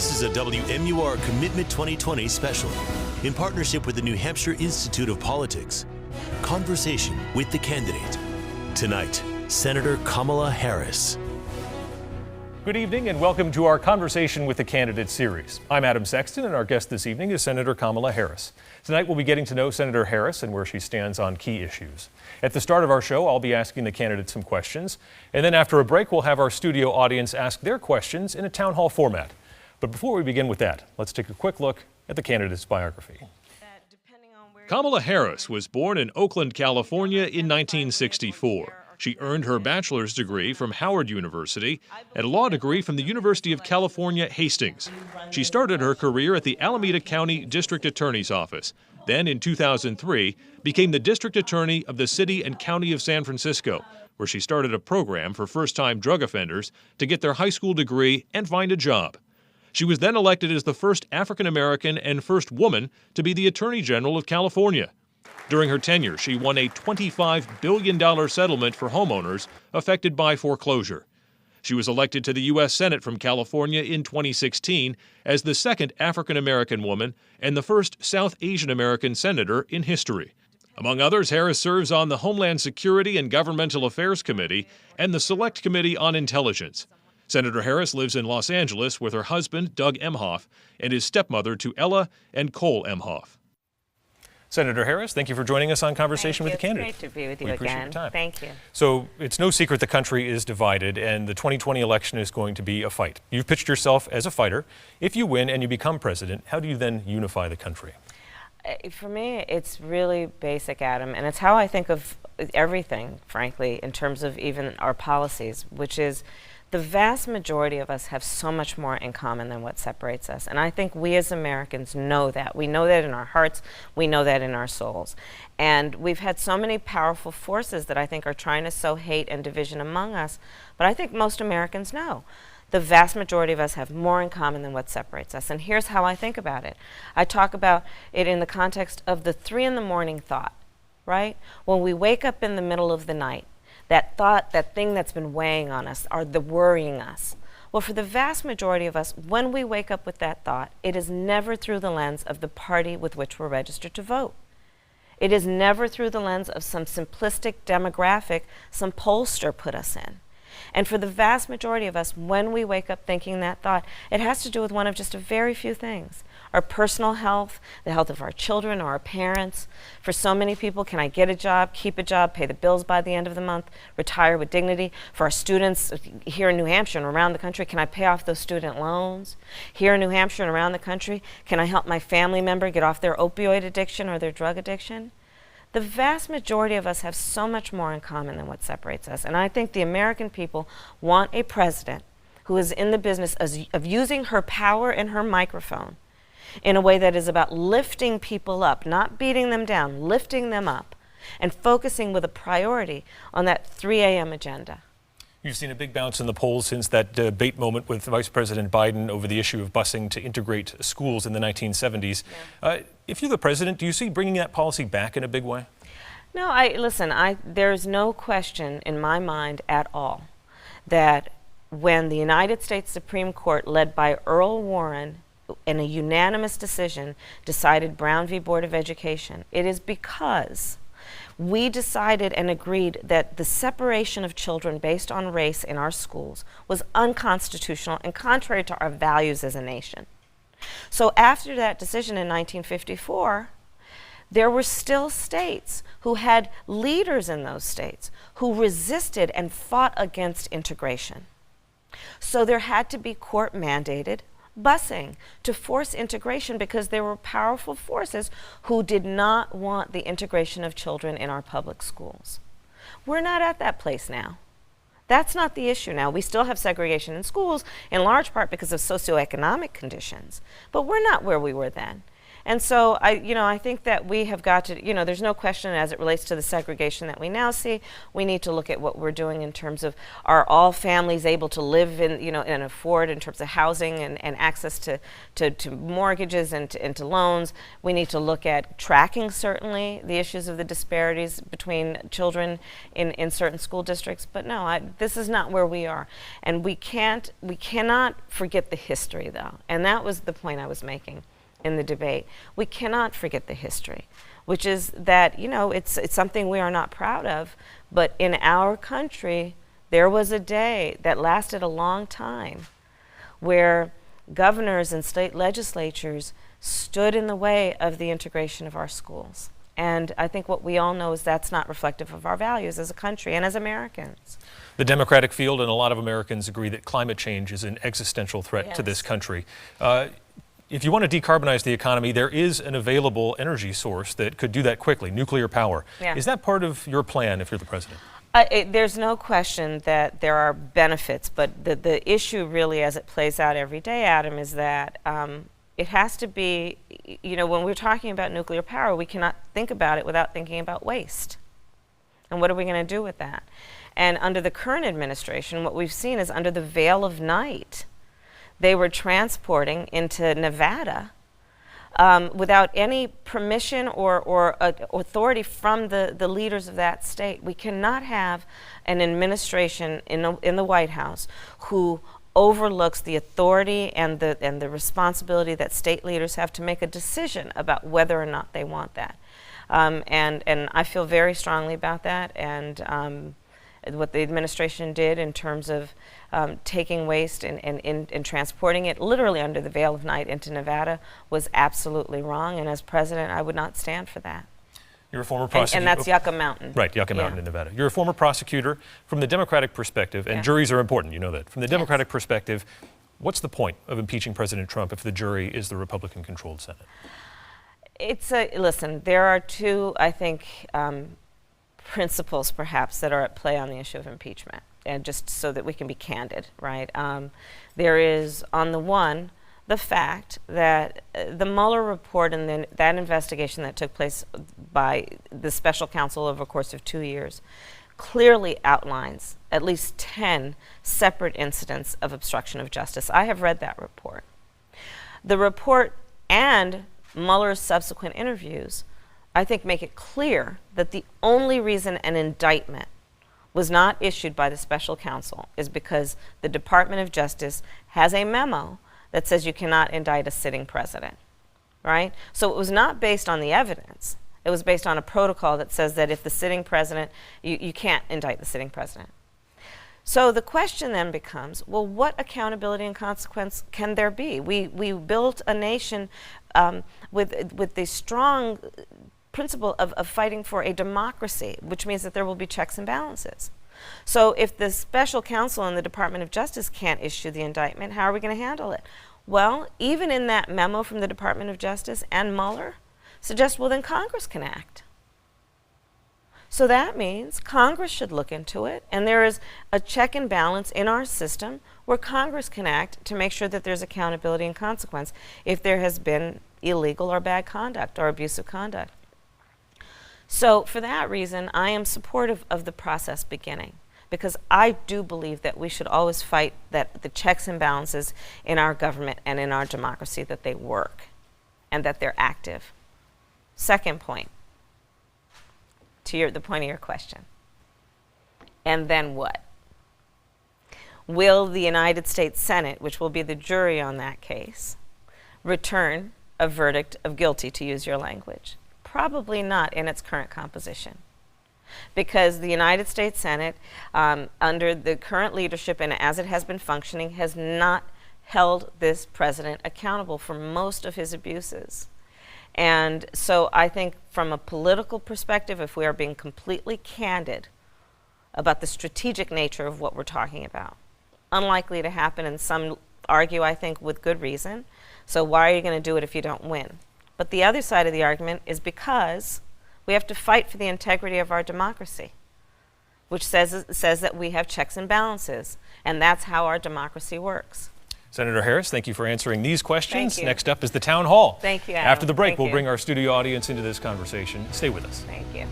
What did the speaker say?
This is a WMUR Commitment 2020 special in partnership with the New Hampshire Institute of Politics. Conversation with the candidate. Tonight, Senator Kamala Harris. Good evening and welcome to our Conversation with the Candidate series. I'm Adam Sexton and our guest this evening is Senator Kamala Harris. Tonight we'll be getting to know Senator Harris and where she stands on key issues. At the start of our show, I'll be asking the candidate some questions, and then after a break, we'll have our studio audience ask their questions in a town hall format. But before we begin with that, let's take a quick look at the candidate's biography. Kamala Harris was born in Oakland, California in 1964. She earned her bachelor's degree from Howard University and a law degree from the University of California, Hastings. She started her career at the Alameda County District Attorney's Office. Then, in 2003, became the District Attorney of the City and County of San Francisco, where she started a program for first-time drug offenders to get their high school degree and find a job. She was then elected as the first African-American and first woman to be the Attorney General of California. During her tenure, she won a $25 billion settlement for homeowners affected by foreclosure. She was elected to the U.S. Senate from California in 2016 as the second African-American woman and the first South Asian American senator in history. Among others, Harris serves on the Homeland Security and Governmental Affairs Committee and the Select Committee on Intelligence. Senator Harris lives in Los Angeles with her husband, Doug Emhoff, and his stepmother, Ella and Cole Emhoff. Senator Harris, thank you for joining us on Conversation with the Candidate. It's great to be with you We again. appreciate your time. Thank you. So it's no secret the country is divided and the 2020 election is going to be a fight. You've pitched yourself as a fighter. If you win and you become president, how do you then unify the country? For me, it's really basic, Adam, and it's how I think of everything, frankly, in terms of even our policies, which is the vast majority of us have so much more in common than what separates us. And I think we as Americans know that. We know that in our hearts. We know that in our souls. And we've had so many powerful forces that I think are trying to sow hate and division among us. But I think most Americans know the vast majority of us have more in common than what separates us. And here's how I think about it. I talk about it in the context of the 3 in the morning thought, right? When we wake up in the middle of the night, that thought, that thing that's been weighing on us, or the worrying us. Well, for the vast majority of us, when we wake up with that thought, it is never through the lens of the party with which we're registered to vote. It is never through the lens of some simplistic demographic some pollster put us in. And for the vast majority of us, when we wake up thinking that thought, it has to do with one of just a very few things. Our personal health, the health of our children or our parents. For so many people, can I get a job, keep a job, pay the bills by the end of the month, retire with dignity? For our students here in New Hampshire and around the country, can I pay off those student loans? Here in New Hampshire and around the country, can I help my family member get off their opioid addiction or their drug addiction? The vast majority of us have so much more in common than what separates us. And I think the American people want a president who is in the business of using her power and her microphone in a way that is about lifting people up, not beating them down, lifting them up, and focusing with a priority on that 3 a.m. agenda. You've seen a big bounce in the polls since that debate moment with Vice President Biden over the issue of busing to integrate schools in the 1970s. Yeah. If you're the president, do you see bringing that policy back in a big way? No, there's no question in my mind at all that when the United States Supreme Court, led by Earl Warren, in a unanimous decision, decided Brown v. Board of Education, it is because we decided and agreed that the separation of children based on race in our schools was unconstitutional and contrary to our values as a nation. So after that decision in 1954, there were still states who had leaders in those states who resisted and fought against integration. So there had to be court-mandated busing to force integration because there were powerful forces who did not want the integration of children in our public schools. We're not at that place now. That's not the issue now. We still have segregation in schools in large part because of socioeconomic conditions, but we're not where we were then. And so I think that we have got to, there's no question as it relates to the segregation that we now see. We need to look at what we're doing in terms of, are all families able to live in, and afford in terms of housing and access to mortgages and to loans. We need to look at tracking, certainly, the issues of the disparities between children in certain school districts. But no, this is not where we are. And we cannot forget the history, though. And that was the point I was making in the debate. We cannot forget the history, which is that, it's something we are not proud of, but in our country, there was a day that lasted a long time where governors and state legislatures stood in the way of the integration of our schools. And I think what we all know is that's not reflective of our values as a country and as Americans. The Democratic field and a lot of Americans agree that climate change is an existential threat to this country. If you want to decarbonize the economy, there is an available energy source that could do that quickly, nuclear power. Yeah. Is that part of your plan if you're the president? There's no question that there are benefits, but the issue really as it plays out every day, Adam, is that it has to be, when we're talking about nuclear power, we cannot think about it without thinking about waste. And what are we going to do with that? And under the current administration, what we've seen is under the veil of night, they were transporting into Nevada without any permission or authority from the leaders of that state. We cannot have an administration in the White House who overlooks the authority and the responsibility that state leaders have to make a decision about whether or not they want that. And I feel very strongly about that. And what the administration did in terms of taking waste and transporting it literally under the veil of night into Nevada was absolutely wrong. And as president, I would not stand for that. You're a former prosecutor. And that's Yucca Mountain. Right, Yucca Mountain in Nevada. You're a former prosecutor. From the Democratic perspective, and juries are important, you know that. From the Democratic perspective, what's the point of impeaching President Trump if the jury is the Republican-controlled Senate? Listen, there are two, I think, principles perhaps that are at play on the issue of impeachment, and just so that we can be candid, right? There is, on the one, the fact that the Mueller report and then that investigation that took place by the special counsel over a course of 2 years clearly outlines at least 10 separate incidents of obstruction of justice. I have read that report. The report and Mueller's subsequent interviews, I think, make it clear that the only reason an indictment was not issued by the special counsel is because the Department of Justice has a memo that says you cannot indict a sitting president, right? So it was not based on the evidence. It was based on a protocol that says that if the sitting president, you can't indict the sitting president. So the question then becomes, well, what accountability and consequence can there be? We built a nation with the strong principle of fighting for a democracy, which means that there will be checks and balances. So if the special counsel in the Department of Justice can't issue the indictment, how are we going to handle it? Well, even in that memo from the Department of Justice and Mueller suggests, well, then Congress can act. So that means Congress should look into it, and there is a check and balance in our system where Congress can act to make sure that there's accountability and consequence if there has been illegal or bad conduct or abusive conduct. So for that reason, I am supportive of the process beginning, because I do believe that we should always fight that the checks and balances in our government and in our democracy, that they work and that they're active. Second point, to the point of your question. And then what? Will the United States Senate, which will be the jury on that case, return a verdict of guilty, to use your language? Probably not in its current composition, because the United States Senate, under the current leadership and as it has been functioning, has not held this president accountable for most of his abuses. And so I think from a political perspective, if we are being completely candid about the strategic nature of what we're talking about, unlikely to happen, and some argue, I think, with good reason. So why are you going to do it if you don't win? But the other side of the argument is because we have to fight for the integrity of our democracy, which says that we have checks and balances, and that's how our democracy works. Senator Harris, thank you for answering these questions. Thank you. Next up is the town hall. Thank you, Adam. After the break, Thank we'll you. bring our studio audience into this conversation. Stay with us. Thank you.